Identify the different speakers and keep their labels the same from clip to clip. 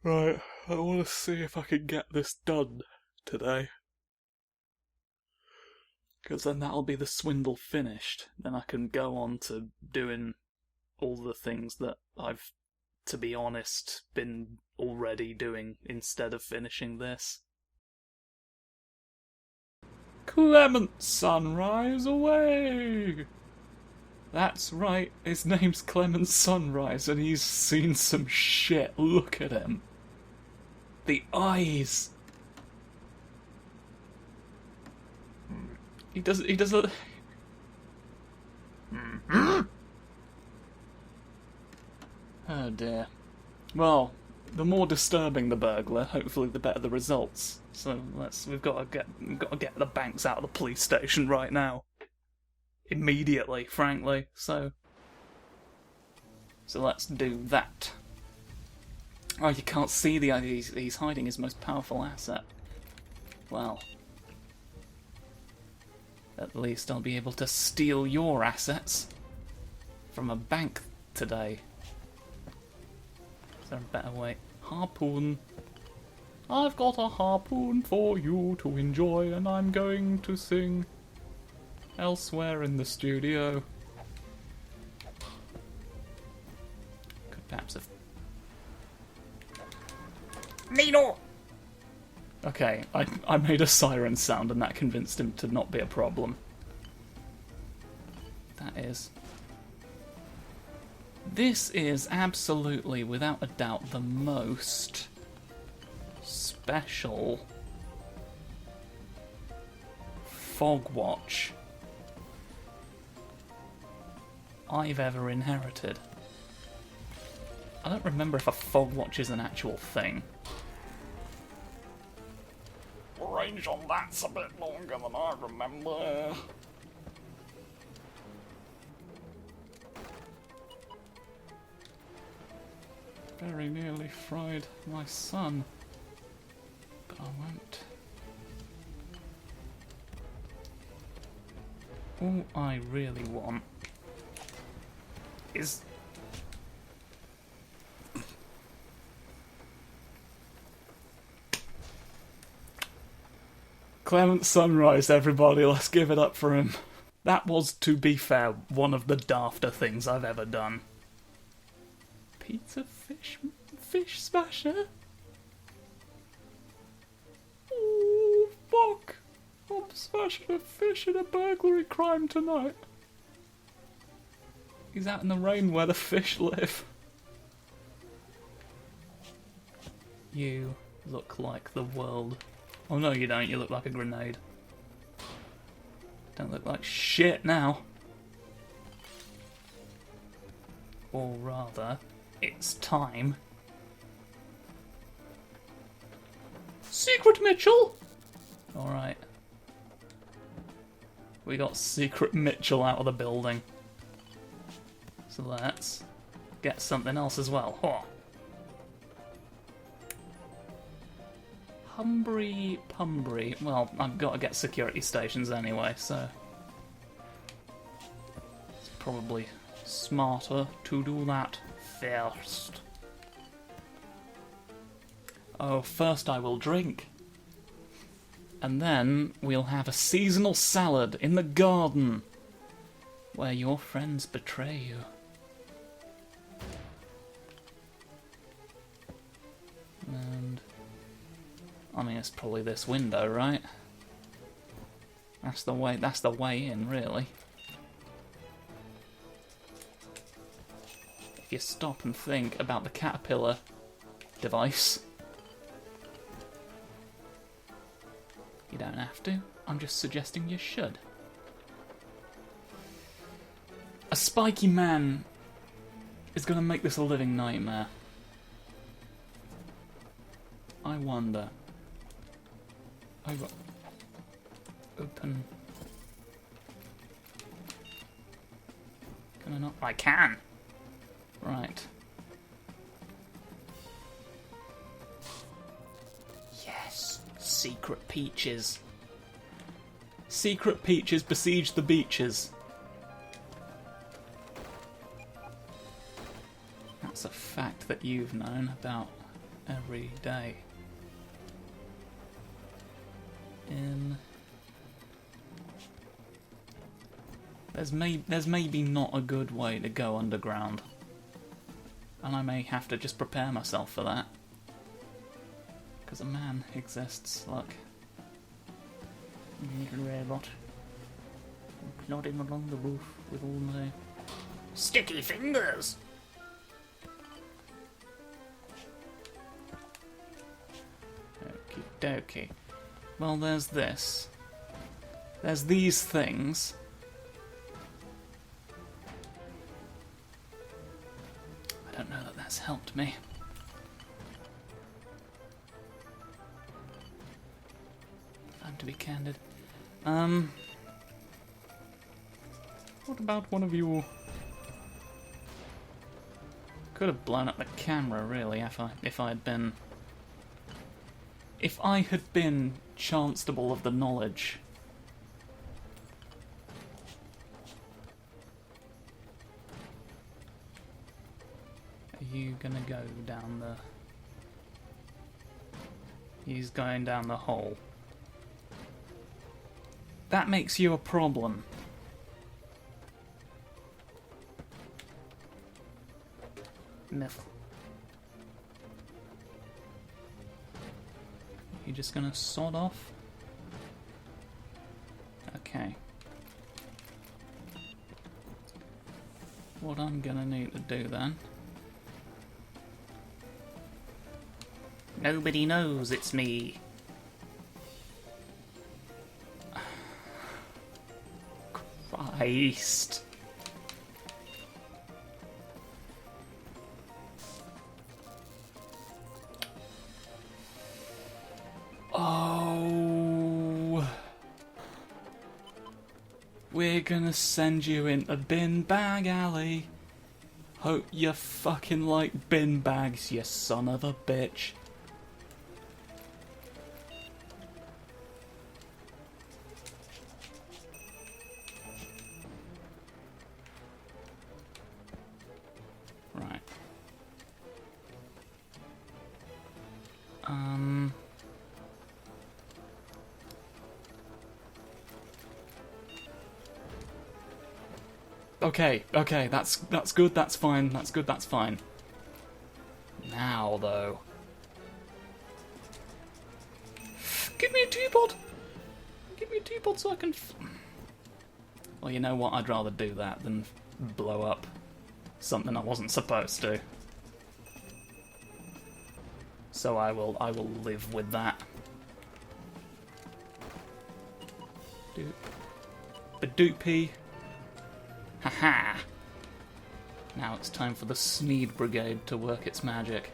Speaker 1: Right, I want to see if I can get this done today. Because then that'll be the swindle finished. Then I can go on to doing all the things that I've, to be honest, been already doing instead of finishing this. Clement Sunrise away! That's right, his name's Clement Sunrise and he's seen some shit. Look at him. The eyes! He does a... Oh dear. Well, the more disturbing the burglar, hopefully the better the results. So we've got to get the Banks out of the police station right now. Immediately, frankly. So let's do that. Oh, you can't see the he's hiding his most powerful asset. Well, at least I'll be able to steal your assets from a bank today. Is there a better way? Harpoon. I've got a harpoon for you to enjoy, and I'm going to sing elsewhere in the studio. Could perhaps have... Needle! Okay, I made a siren sound and that convinced him to not be a problem. That is... This is absolutely, without a doubt, the most special fog watch I've ever inherited. I don't remember if a fog watch is an actual thing. Range on that's a bit longer than I remember. Very nearly fried my son, but I won't. All I really want is Clement Sunrise, everybody, let's give it up for him. That was, to be fair, one of the dafter things I've ever done. Pizza fish smasher? Oh, fuck. I'm smashing a fish in a burglary crime tonight. He's out in the rain where the fish live. You look like the world. Oh no you don't, you look like a grenade. Don't look like shit now. Or rather, it's time. Secret Mitchell! Alright. We got Secret Mitchell out of the building. So let's get something else as well. Huh. Humbry Pumbry. Well, I've got to get security stations anyway, so it's probably smarter to do that first. Oh, first I will drink. And then we'll have a seasonal salad in the garden where your friends betray you. And I mean, it's probably this window, right? That's the way in, really. If you stop and think about the caterpillar device. You don't have to. I'm just suggesting you should. A spiky man is going to make this a living nightmare. I wonder. Open. Can I not? I can! Right. Yes! Secret peaches. Secret peaches besiege the beaches. That's a fact that you've known about every day. There's maybe not a good way to go underground, and I may have to just prepare myself for that, because a man exists. Look, little robot, plodding along the roof with all my sticky fingers. Okie dokie. Well, there's this. There's these things. I don't know that that's helped me. If I'm to be candid. What about one of you? Could have blown up the camera, really, if I had been Chancellor of the Knowledge. Are you gonna go down the... He's going down the hole. That makes you a problem. Myth. You just gonna sod off? Okay. What I'm gonna need to do then... Nobody knows it's me. Christ. Oh. We're gonna send you into Bin Bag Alley. Hope you fucking like bin bags, you son of a bitch. Right. Okay, that's good, that's fine, that's good, that's fine. Now, though. Give me a teapot! Give me a teapot so I can... Well, you know what, I'd rather do that than blow up something I wasn't supposed to. So I will live with that. Doop. Badoopy. Haha! Now it's time for the Sneed Brigade to work its magic.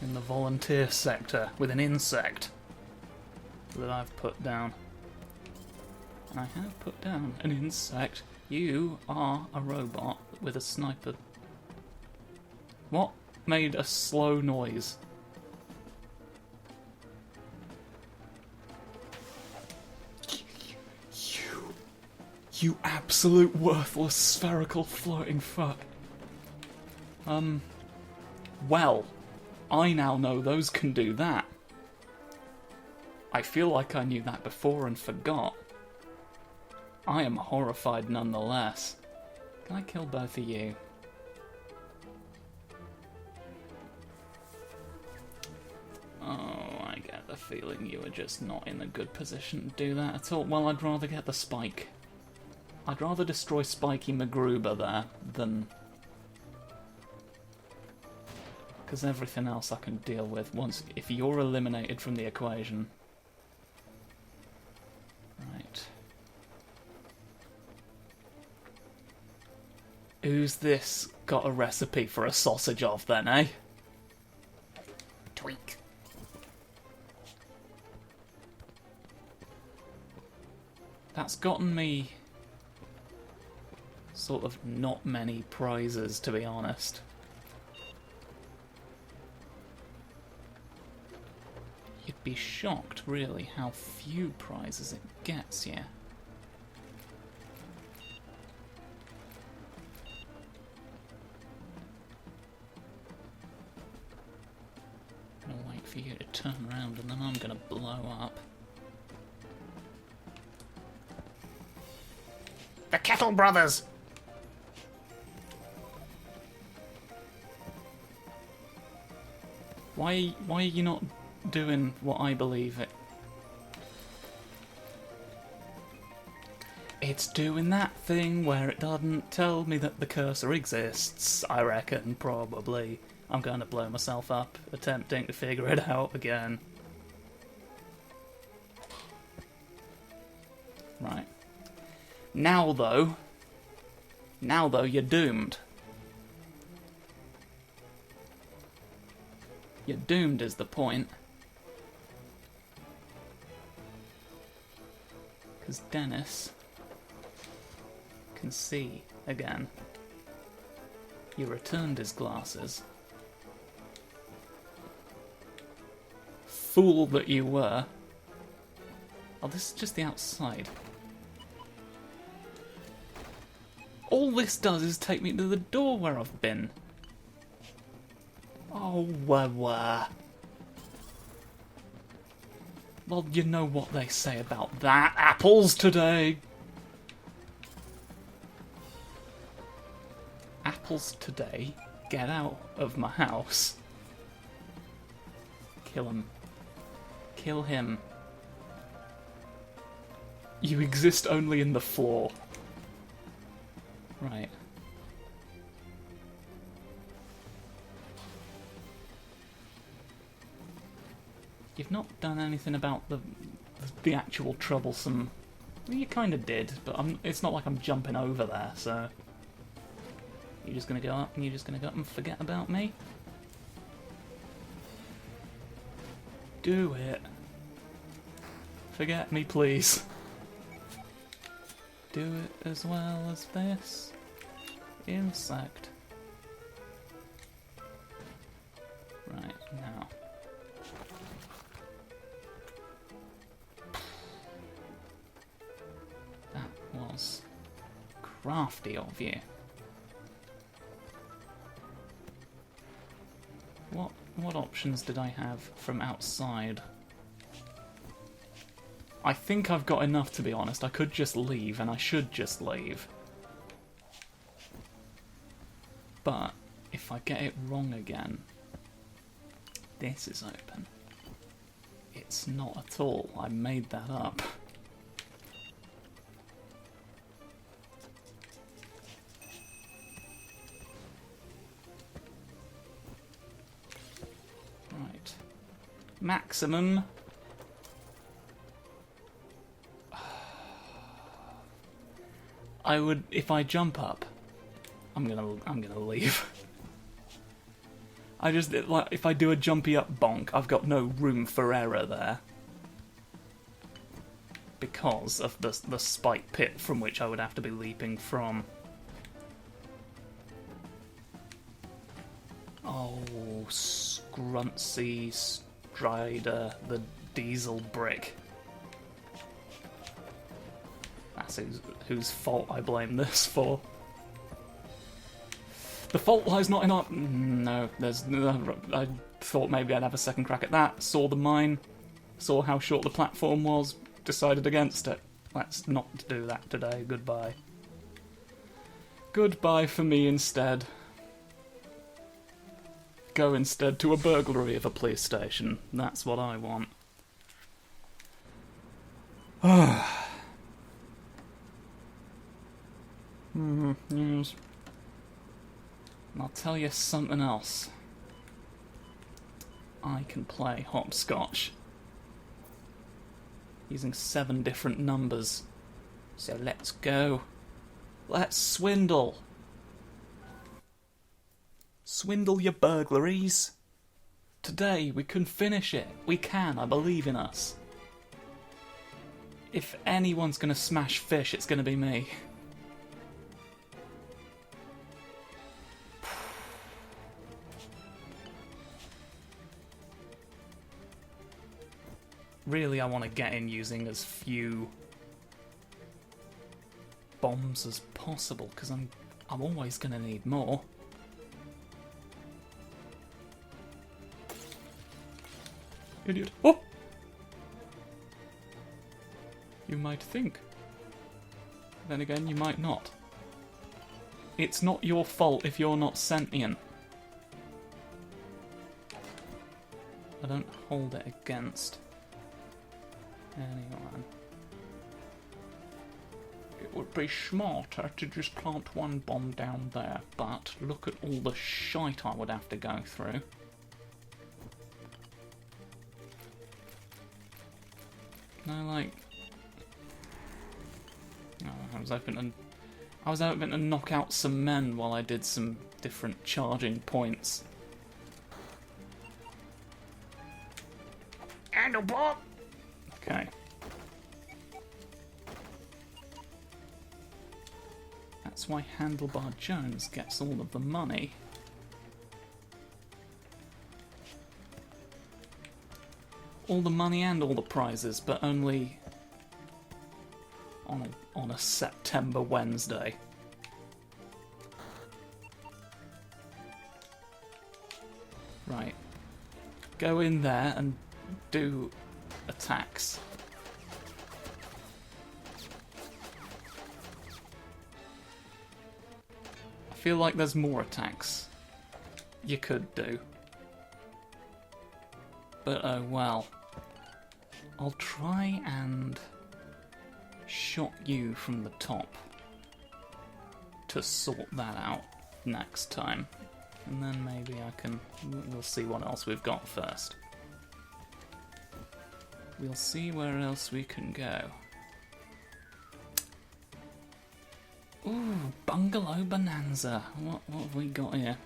Speaker 1: In the volunteer sector, with an insect that I've put down. And I have put down an insect. You are a robot with a sniper. What made a slow noise? You absolute worthless spherical floating fuck. Well, I now know those can do that. I feel like I knew that before and forgot. I am horrified nonetheless. Can I kill both of you? Oh, I get the feeling you are just not in a good position to do that at all. Well, I'd rather get the spike. I'd rather destroy Spiky MacGruber there than... Because everything else I can deal with once... If you're eliminated from the equation... Right. Who's this got a recipe for a sausage of then, eh? Tweak. That's gotten me... sort of not many prizes, to be honest. You'd be shocked, really, how few prizes it gets you. for you to turn around and then I'm gonna blow up.
Speaker 2: The Kettle Brothers!
Speaker 1: Why are you not doing what I believe it? It's doing that thing where it doesn't tell me that the cursor exists, I reckon, probably. I'm going to blow myself up, attempting to figure it out again. Right. Now though, you're doomed. You're doomed is the point. Because Dennis can see again. You returned his glasses. Fool that you were. Oh, this is just the outside. All this does is take me to the door where I've been. Oh, Well, you know what they say about that. Apples today. Apples today. Get out of my house. Kill him. Kill him. You exist only in the floor. Right. You've not done anything about the actual troublesome... Well, you kind of did, but it's not like I'm jumping over there, so... You're just going to go up and you're just going to go up and forget about me? Do it. Forget me, please. Do it as well as this insect. Right, now. That was crafty of you. What options did I have from outside? I think I've got enough, to be honest. I could just leave, and I should just leave. But if I get it wrong again... This is open. It's not at all. I made that up. Right. Maximum. I would, if I jump up, I'm gonna leave. I just, like, if I do a jumpy up bonk, I've got no room for error there. Because of the spike pit from which I would have to be leaping from. Oh, Scruntsy Strider, the diesel brick. That's whose fault I blame this for. The fault lies not in our... No, I thought maybe I'd have a second crack at that. Saw the mine, saw how short the platform was, decided against it. Let's not do that today. Goodbye. Goodbye for me instead. Go instead to a burglary of a police station. That's what I want. Yes. I'll tell you something else. I can play hopscotch using 7 different numbers. So let's go. Let's swindle. Swindle your burglaries. Today we can finish it. We can, I believe in us. If anyone's gonna smash fish, it's gonna be me. Really, I want to get in using as few bombs as possible, because I'm always going to need more. Idiot. Oh! You might think. Then again, you might not. It's not your fault if you're not sentient. I don't hold it against anyone. It would be smarter to just plant one bomb down there, but look at all the shite I would have to go through. No, like... Oh, I was hoping to knock out some men while I did some different charging points.
Speaker 2: Handlebar!
Speaker 1: Okay. That's why Handlebar Jones gets all of the money. All the money and all the prizes, but only on a September Wednesday. Right. Go in there and do attacks. I feel like there's more attacks you could do. But oh well. I'll try and shot you from the top to sort that out next time. And then maybe we'll see what else we've got first. We'll see where else we can go. Ooh, Bungalow Bonanza. What have we got here?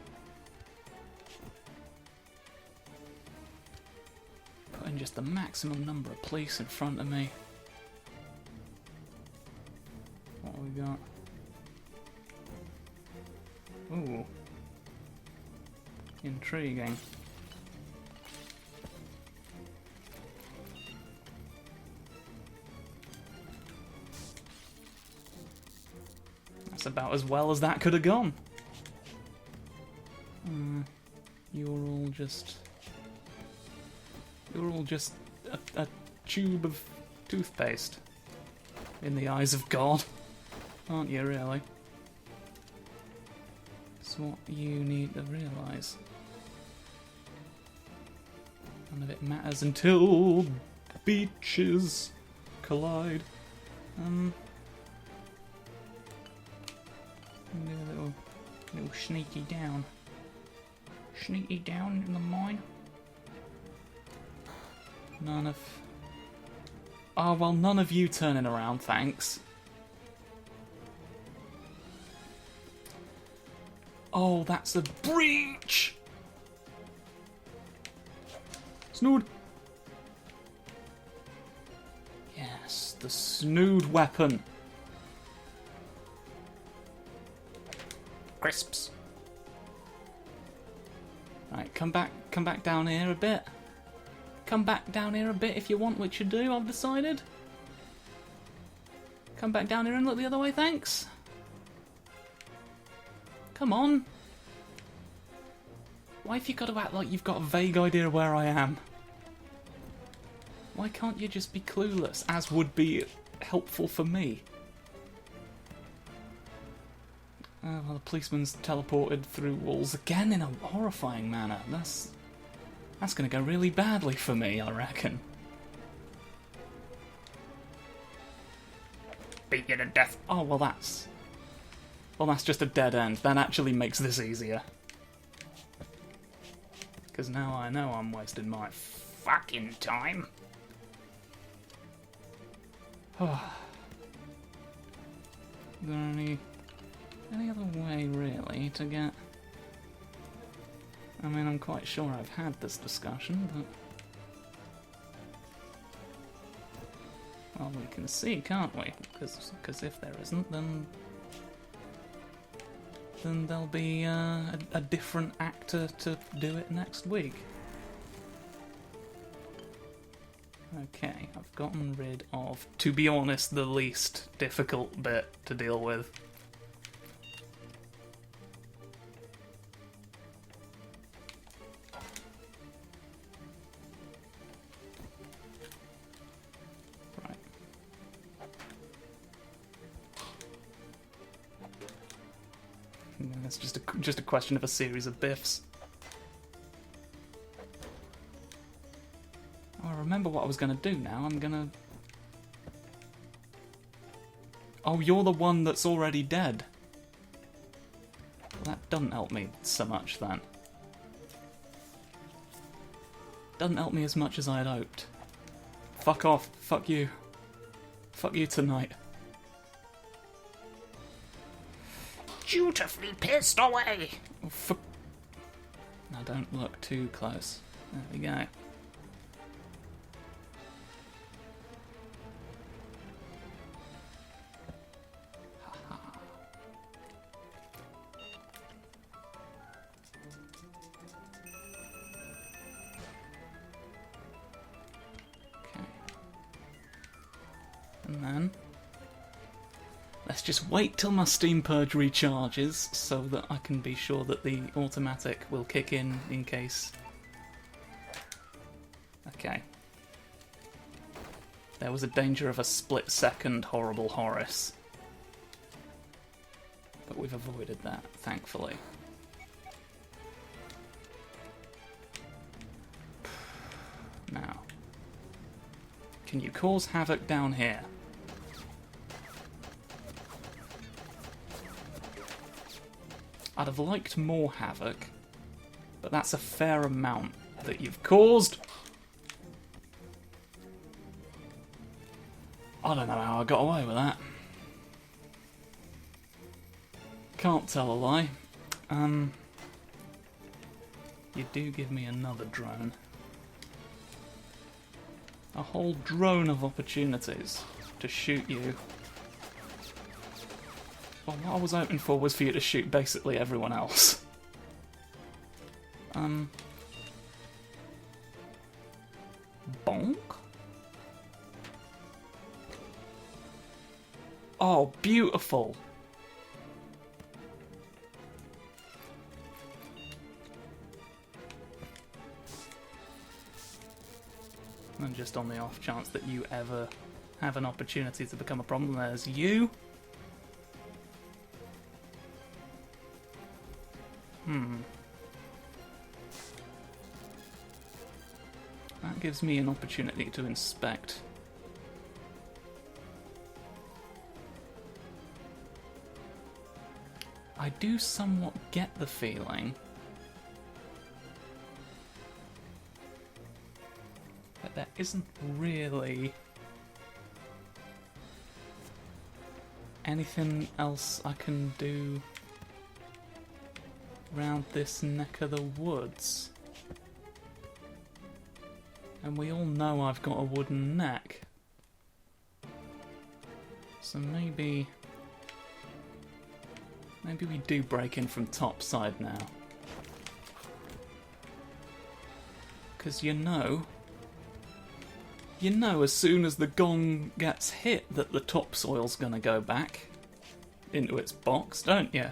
Speaker 1: Putting just the maximum number of police in front of me. What have we got? Ooh. Intriguing. That's about as well as that could have gone. You're all just a tube of toothpaste in the eyes of God, aren't you, really? That's what you need to realise. None of it matters until beaches collide. Do a little sneaky down. Sneaky down in the mine. None of... Oh, well, none of you turning around, thanks. Oh, that's a breach! Snood! Yes, the snood weapon.
Speaker 2: Crisps.
Speaker 1: Right, come back down here a bit. Come back down here a bit if you want, which you do, I've decided. Come back down here and look the other way, thanks. Come on. Why have you got to act like you've got a vague idea of where I am? Why can't you just be clueless, as would be helpful for me? Oh, well, the policeman's teleported through walls again in a horrifying manner. That's going to go really badly for me, I reckon.
Speaker 2: Beat you to death.
Speaker 1: Oh, well, that's just a dead end. That actually makes this easier. Because now I know I'm wasting my
Speaker 2: Fucking time.
Speaker 1: Is there any other way, really, to get... I mean, I'm quite sure I've had this discussion, but... Well, we can see, can't we? Because if there isn't, then there'll be a different actor to do it next week. Okay, I've gotten rid of, to be honest, the least difficult bit to deal with. It's just a question of a series of biffs. Oh, I remember what I was going to do now. I'm going to... Oh, you're the one that's already dead. Well, that doesn't help me so much, then. Doesn't help me as much as I had hoped. Fuck off. Fuck you. Fuck you tonight.
Speaker 2: Dutifully pissed away.
Speaker 1: Oh, now don't look too close. There we go. And then, let's just wait till my Steam Purge recharges so that I can be sure that the automatic will kick in case... Okay. There was a danger of a split-second horrible Horus. But we've avoided that, thankfully. Now, can you cause havoc down here? I'd have liked more havoc, but that's a fair amount that you've caused. I don't know how I got away with that. Can't tell a lie. You do give me another drone. A whole drone of opportunities to shoot you. Well, what I was hoping for was for you to shoot basically everyone else. Bonk? Oh, beautiful! And just on the off chance that you ever have an opportunity to become a problem, there's you. That gives me an opportunity to inspect. I do somewhat get the feeling that there isn't really anything else I can do around this neck of the woods. And we all know I've got a wooden neck. So maybe we do break in from topside now. Because you know as soon as the gong gets hit that the topsoil's gonna go back into its box, don't you?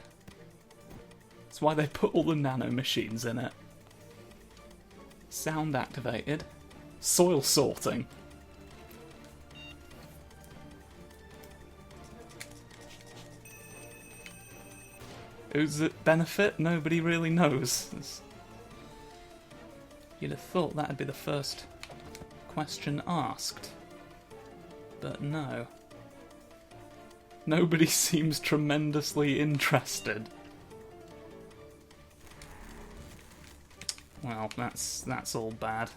Speaker 1: That's why they put all the nano machines in it. Sound activated. Soil sorting. Who's it benefit? Nobody really knows. You'd have thought that'd be the first question asked. But no. Nobody seems tremendously interested. Well, that's all bad.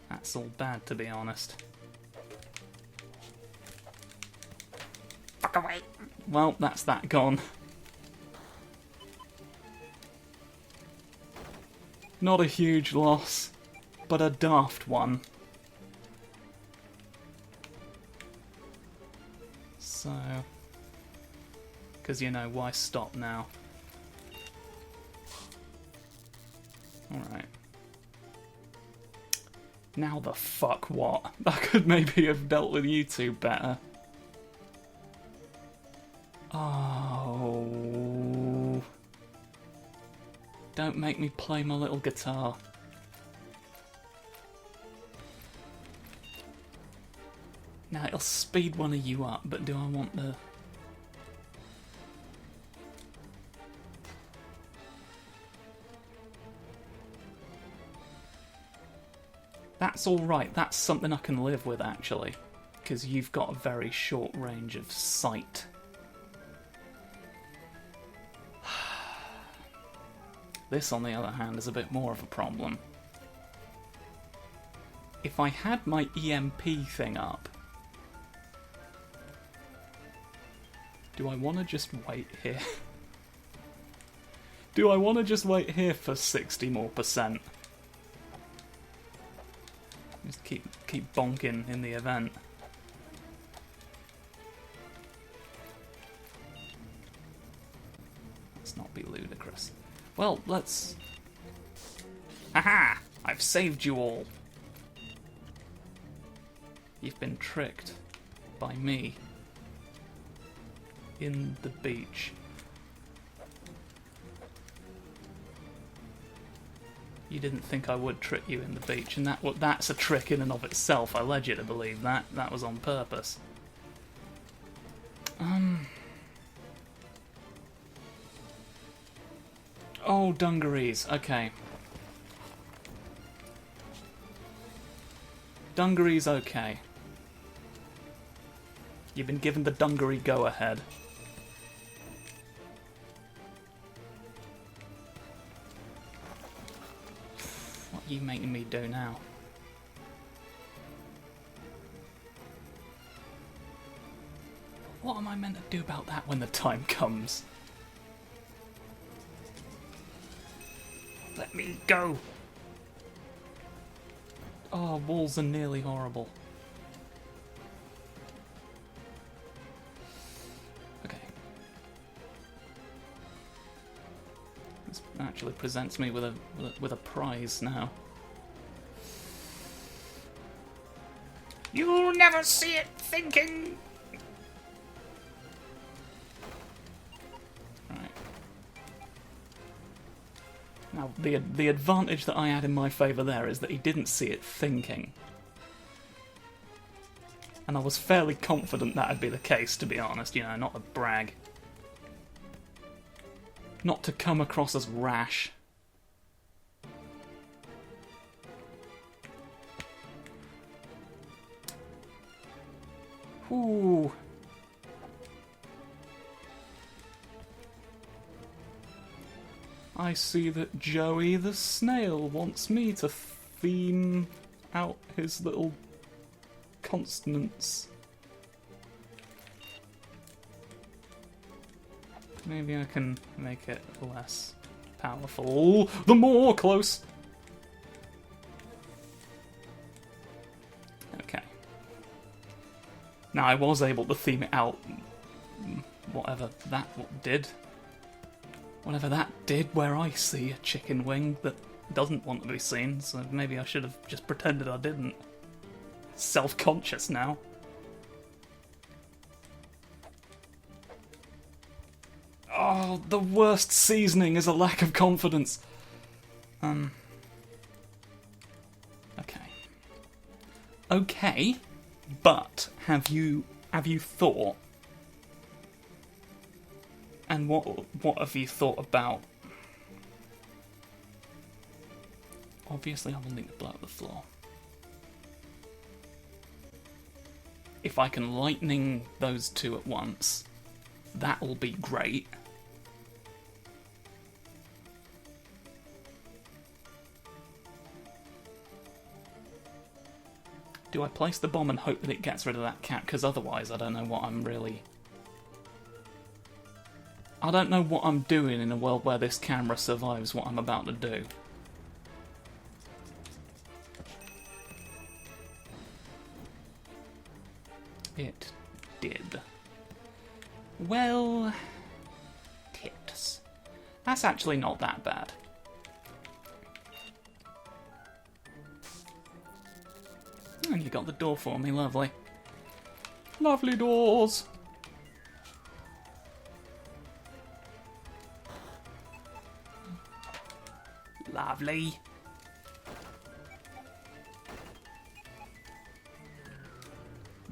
Speaker 1: That's all bad, to be honest.
Speaker 2: Fuck away.
Speaker 1: Well, that's that gone. Not a huge loss, but a daft one. So... because, you know, why stop now? Alright. Now the fuck what? I could maybe have dealt with you two better. Oh... don't make me play my little guitar. Now it'll speed one of you up, but do I want the... That's alright, that's something I can live with, actually. Because you've got a very short range of sight. This, on the other hand, is a bit more of a problem. If I had my EMP thing up... Do I want to just wait here? Do I want to just wait here for 60% more? Just keep bonking in the event. Let's not be ludicrous. Well, let's... Haha! I've saved you all! You've been tricked by me in the beach. You didn't think I would trick you in the beach, and that's a trick in and of itself. I led you to believe that. That was on purpose. Oh, dungarees. Okay. Dungaree's okay. You've been given the Dungaree go-ahead. What are you making me do now? What am I meant to do about that when the time comes?
Speaker 2: Let me go.
Speaker 1: Oh, walls are nearly horrible. Okay. This actually presents me with a prize now.
Speaker 2: You'll never see it thinking.
Speaker 1: Right. Now, the advantage that I had in my favour there is that he didn't see it thinking. And I was fairly confident that'd be the case, to be honest, you know, not to brag. Not to come across as rash. Ooh. I see that Joey the snail wants me to theme out his little consonants. Maybe I can make it less powerful. The more close! Okay. Now I was able to theme it out, whatever that did. Whatever that did, where I see a chicken wing that doesn't want to be seen, so maybe I should have just pretended I didn't. Self-conscious now. Oh, the worst seasoning is a lack of confidence. Okay. Okay, but have you thought? And what have you thought about? Obviously, I will need to blow up the floor. If I can lightning those two at once, that will be great. Do I place the bomb and hope that it gets rid of that cat? Because otherwise, I don't know what I'm really... I don't know what I'm doing in a world where this camera survives what I'm about to do. It did. Well, tits. That's actually not that bad. And you got the door for me, lovely. Lovely doors! Lovely.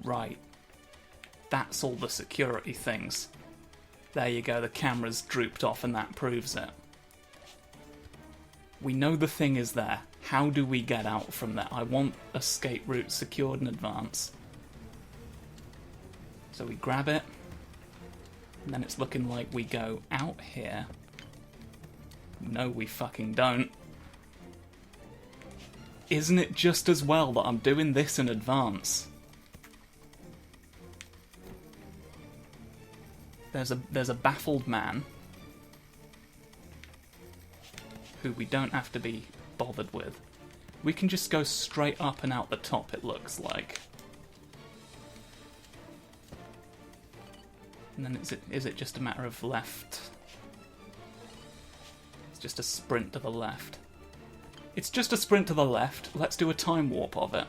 Speaker 1: Right. That's all the security things. There you go, the camera's drooped off and that proves it. We know the thing is there. How do we get out from there? I want escape route secured in advance. So we grab it, and then it's looking like we go out here. No, we fucking don't. Isn't it just as well that I'm doing this in advance? There's a baffled man who we don't have to be bothered with. We can just go straight up and out the top, it looks like. And then is it just a matter of left? It's just a sprint to the left. It's just a sprint to the left. Let's do a time warp of it.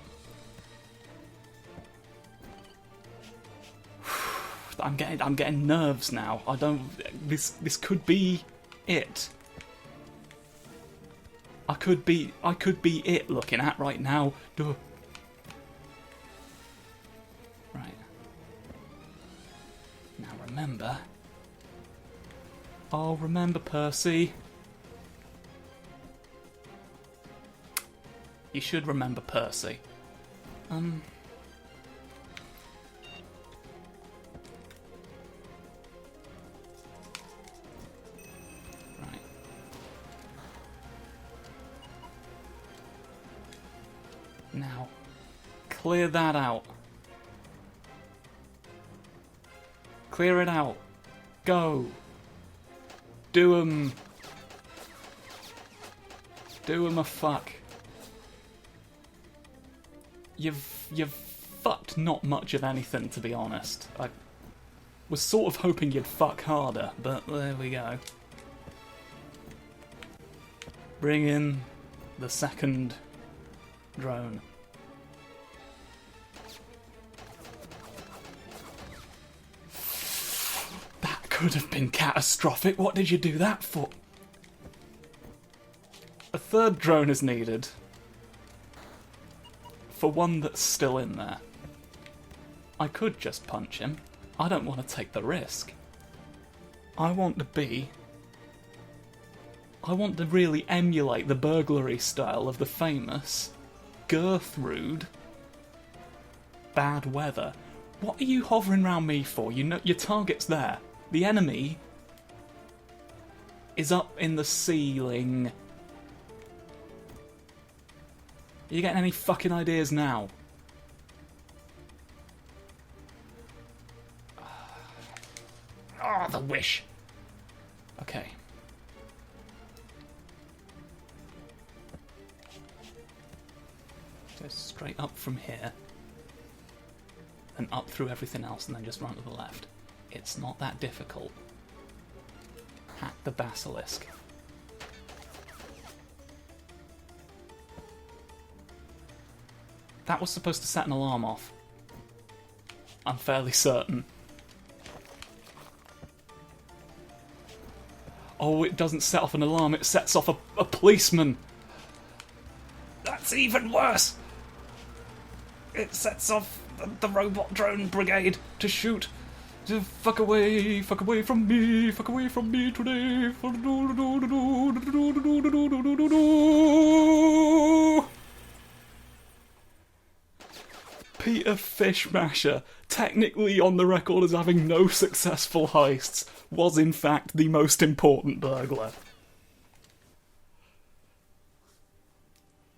Speaker 1: I'm getting nerves now. I don't. This could be it. I could be it looking at right now. Duh. Right. Now remember. Oh, remember, Percy. You should remember Percy. Right. Now, clear that out. Clear it out. Go. Do 'em. Do 'em a fuck. You've fucked not much of anything, to be honest. I was sort of hoping you'd fuck harder, but there we go. Bring in the second drone. That could have been catastrophic. What did you do that for? A third drone is needed. For one that's still in there. I could just punch him. I don't want to take the risk. I want to really emulate the burglary style of the famous Gertrude Bad Weather. What are you hovering around me for? You know your target's there. The enemy is up in the ceiling. Are you getting any fucking ideas now?
Speaker 2: Oh, the wish.
Speaker 1: Okay. Go straight up from here. And up through everything else and then just run to the left. It's not that difficult. Hack the basilisk. That was supposed to set an alarm off. I'm fairly certain. Oh, it doesn't set off an alarm, it sets off a policeman.
Speaker 2: That's even worse. It sets off the robot drone brigade to shoot.
Speaker 1: Fuck away from me today. Peter Fishmasher, technically on the record as having no successful heists, was in fact the most important burglar.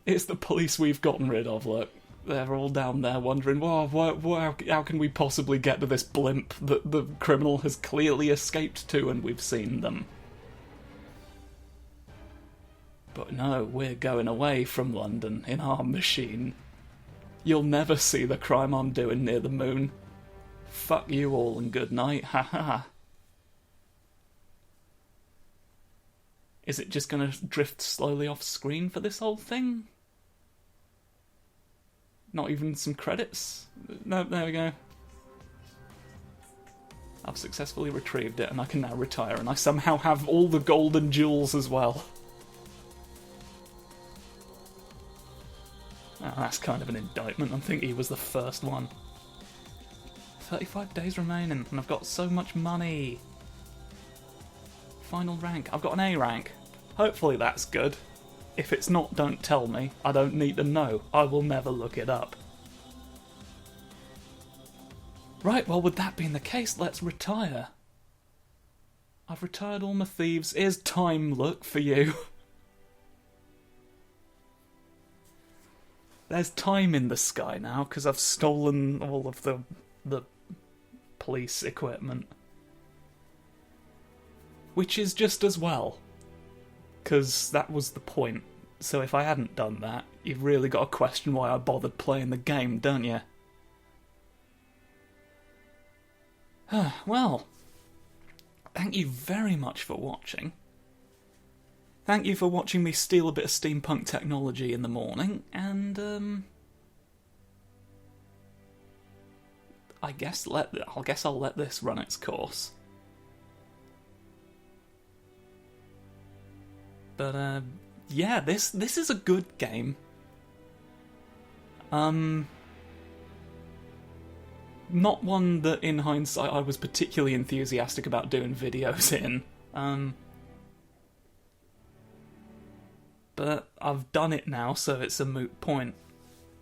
Speaker 1: It's the police we've gotten rid of, look. They're all down there wondering, how can we possibly get to this blimp that the criminal has clearly escaped to, and we've seen them. But no, we're going away from London in our machine. You'll never see the crime I'm doing near the moon. Fuck you all and good night, haha. Is it just gonna drift slowly off screen for this whole thing? Not even some credits? No, there we go. I've successfully retrieved it and I can now retire, and I somehow have all the golden jewels as well. Oh, that's kind of an indictment. I think he was the first one. 35 days remaining, and I've got so much money. Final rank. I've got an A rank. Hopefully that's good. If it's not, don't tell me. I don't need to know. I will never look it up. Right, well, with that being the case, let's retire. I've retired all my thieves. Here's time, look, for you. There's time in the sky now, because I've stolen all of the police equipment. Which is just as well. Because that was the point. So if I hadn't done that, you've really got to question why I bothered playing the game, don't you? Well, thank you very much for watching. Thank you for watching me steal a bit of steampunk technology in the morning, and I guess I'll let this run its course. But yeah, this is a good game. Not one that, in hindsight, I was particularly enthusiastic about doing videos in. But I've done it now, so it's a moot point.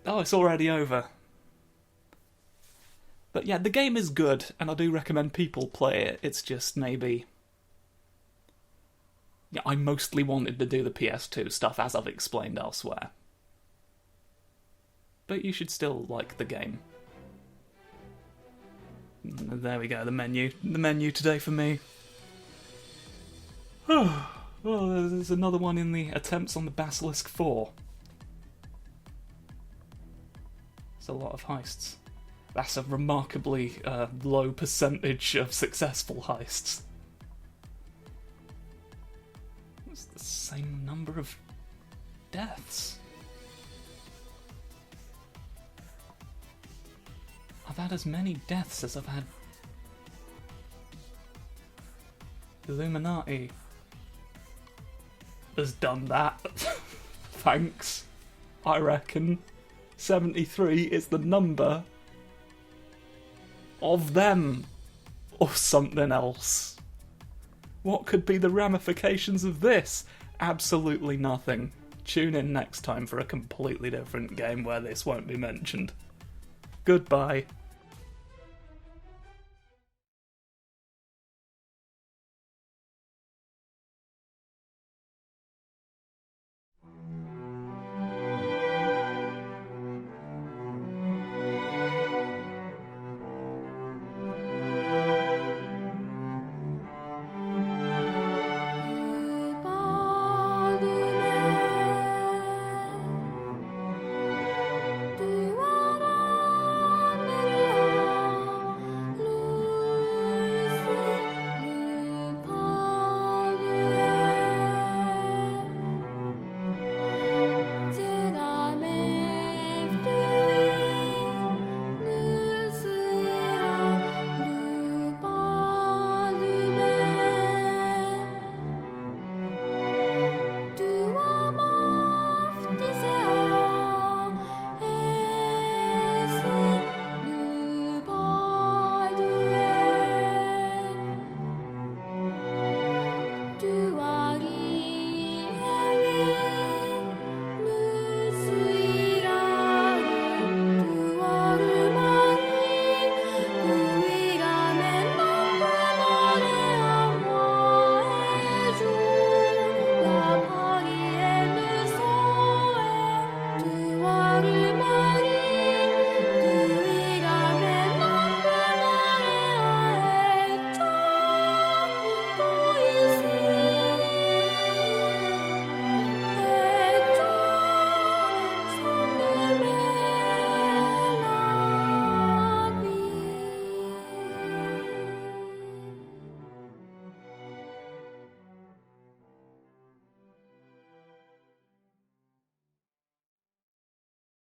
Speaker 1: Oh, it's already over. But yeah, the game is good, and I do recommend people play it. It's just maybe... Yeah, I mostly wanted to do the PS2 stuff, as I've explained elsewhere. But you should still like the game. There we go, the menu. The menu today for me. Well, there's another one in the attempts on the Basilisk 4. It's a lot of heists. That's a remarkably low percentage of successful heists. It's the same number of deaths. I've had as many deaths as I've had Illuminati has done that. Thanks. I reckon 73 is the number of them, or something else. What could be the ramifications of this? Absolutely nothing. Tune in next time for a completely different game where this won't be mentioned. Goodbye.